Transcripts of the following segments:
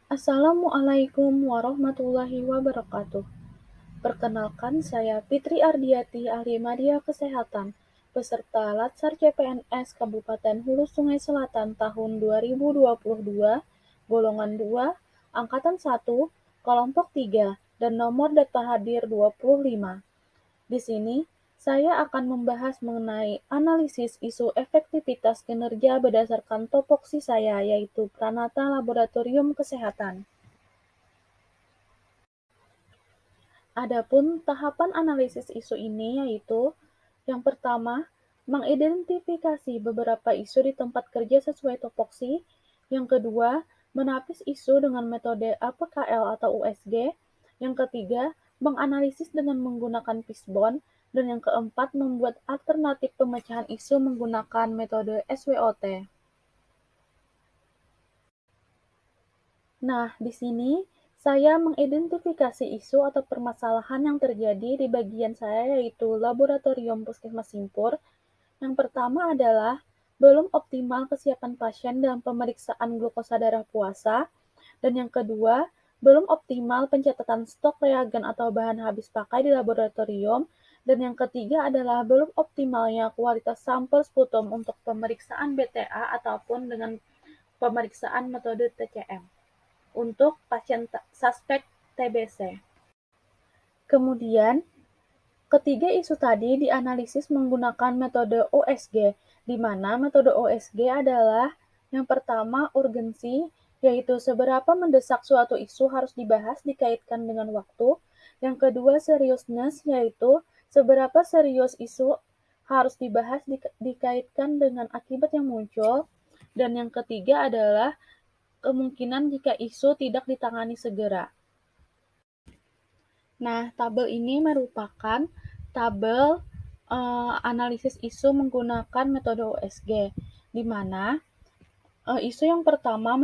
Assalamualaikum warahmatullahi wabarakatuh. Perkenalkan, saya Fitri Ardiati, ahli media kesehatan, peserta Latsar CPNS Kabupaten Hulu Sungai Selatan tahun 2022, golongan 2, angkatan 1, kelompok 3, dan nomor daftar hadir 25. Di sini, saya akan membahas mengenai analisis isu efektivitas kinerja berdasarkan topoksi saya, yaitu Pranata Laboratorium Kesehatan. Adapun tahapan analisis isu ini yaitu, yang pertama, mengidentifikasi beberapa isu di tempat kerja sesuai topoksi. Yang kedua, menapis isu dengan metode APKL atau USG. Yang ketiga, menganalisis dengan menggunakan fishbone. Dan yang keempat, membuat alternatif pemecahan isu menggunakan metode SWOT. Nah, di sini saya mengidentifikasi isu atau permasalahan yang terjadi di bagian saya, yaitu Laboratorium Puskesmas Simpur. Yang pertama adalah belum optimal kesiapan pasien dalam pemeriksaan glukosa darah puasa. Dan yang kedua, belum optimal pencatatan stok reagen atau bahan habis pakai di laboratorium. Dan yang ketiga adalah belum optimalnya kualitas sampel sputum untuk pemeriksaan BTA ataupun dengan pemeriksaan metode TCM untuk pasien suspek TBC. Kemudian, ketiga isu tadi dianalisis menggunakan metode OSG, di mana metode OSG adalah yang pertama urgensi, yaitu seberapa mendesak suatu isu harus dibahas dikaitkan dengan waktu. Yang kedua seriousness, yaitu seberapa serius isu harus dibahas dikaitkan dengan akibat yang muncul. Dan yang ketiga adalah kemungkinan jika isu tidak ditangani segera. Nah, tabel ini merupakan tabel analisis isu menggunakan metode OSG, di mana isu yang pertama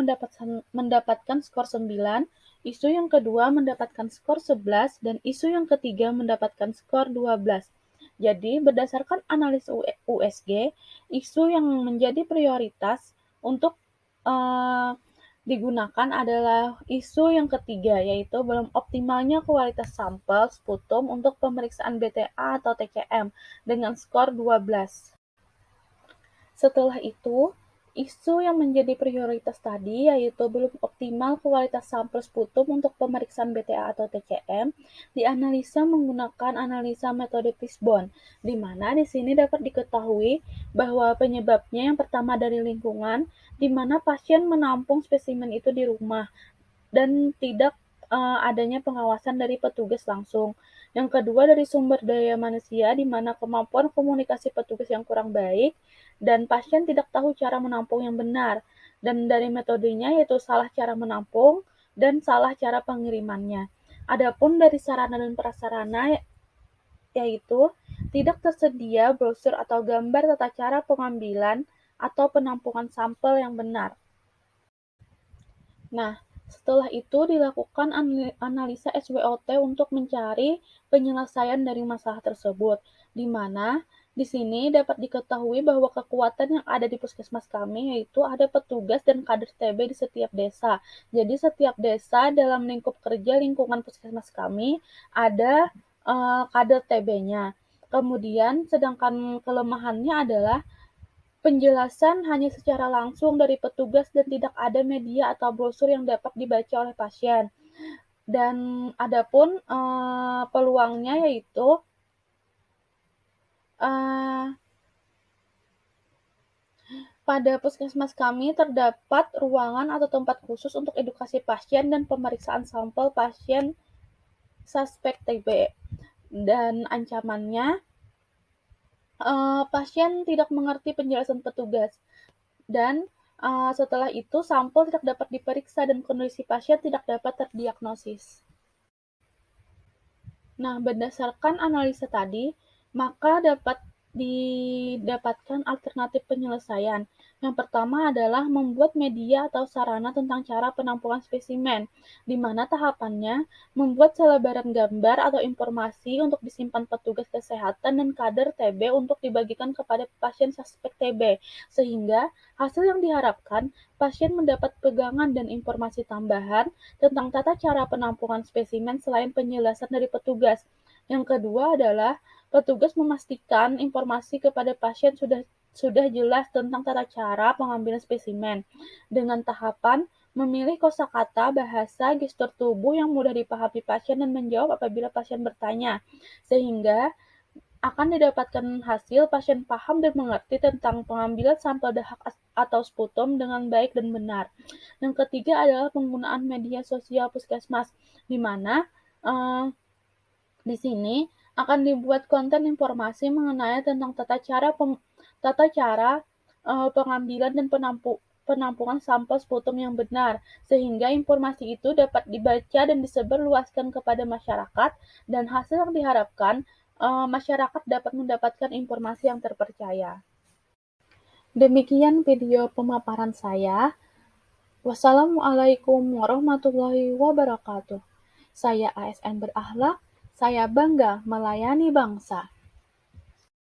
mendapatkan skor 9, isu yang kedua mendapatkan skor 11, dan isu yang ketiga mendapatkan skor 12. Jadi, berdasarkan analis USG, isu yang menjadi prioritas untuk digunakan adalah isu yang ketiga, yaitu belum optimalnya kualitas sampel sputum untuk pemeriksaan BTA atau TCM dengan skor 12. Setelah itu, isu yang menjadi prioritas tadi yaitu belum optimal kualitas sampel sputum untuk pemeriksaan BTA atau TCM dianalisa menggunakan analisa metode fishbone, di mana di sini dapat diketahui bahwa penyebabnya yang pertama dari lingkungan, di mana pasien menampung spesimen itu di rumah dan tidak adanya pengawasan dari petugas langsung. Yang kedua dari sumber daya manusia, di mana kemampuan komunikasi petugas yang kurang baik dan pasien tidak tahu cara menampung yang benar. Dan dari metodenya yaitu salah cara menampung dan salah cara pengirimannya. Adapun dari sarana dan prasarana yaitu tidak tersedia brosur atau gambar tata cara pengambilan atau penampungan sampel yang benar. Nah, setelah itu dilakukan analisa SWOT untuk mencari penyelesaian dari masalah tersebut, di mana di sini dapat diketahui bahwa kekuatan yang ada di puskesmas kami yaitu ada petugas dan kader TB di setiap desa. Jadi setiap desa dalam lingkup kerja lingkungan puskesmas kami ada kader TB-nya. Kemudian sedangkan kelemahannya adalah penjelasan hanya secara langsung dari petugas dan tidak ada media atau brosur yang dapat dibaca oleh pasien. Dan adapun peluangnya yaitu uh, pada puskesmas kami terdapat ruangan atau tempat khusus untuk edukasi pasien dan pemeriksaan sampel pasien suspek TB. Dan ancamannya, pasien tidak mengerti penjelasan petugas. Dan setelah itu sampel tidak dapat diperiksa dan kondisi pasien tidak dapat terdiagnosis. Nah, berdasarkan analisa tadi, maka dapat didapatkan alternatif penyelesaian, Yang pertama adalah membuat media atau sarana tentang cara penampungan spesimen, di mana tahapannya membuat selebaran gambar atau informasi untuk disimpan petugas kesehatan dan kader TB untuk dibagikan kepada pasien suspek TB, sehingga hasil yang diharapkan pasien mendapat pegangan dan informasi tambahan tentang tata cara penampungan spesimen selain penjelasan dari petugas. Yang kedua adalah petugas memastikan informasi kepada pasien sudah jelas tentang tata cara pengambilan spesimen, dengan tahapan memilih kosakata, bahasa, gestur tubuh yang mudah dipahami pasien dan menjawab apabila pasien bertanya, sehingga akan didapatkan hasil pasien paham dan mengerti tentang pengambilan sampel dahak atau sputum dengan baik dan benar. Yang ketiga adalah penggunaan media sosial puskesmas, di mana uh, di sini akan dibuat konten informasi mengenai tentang tata cara pengambilan dan penampungan sampel sputum yang benar, sehingga informasi itu dapat dibaca dan disebarluaskan kepada masyarakat, dan hasil yang diharapkan masyarakat dapat mendapatkan informasi yang terpercaya. Demikian video pemaparan saya. Wassalamualaikum warahmatullahi wabarakatuh. Saya ASN berakhlak, saya bangga melayani bangsa.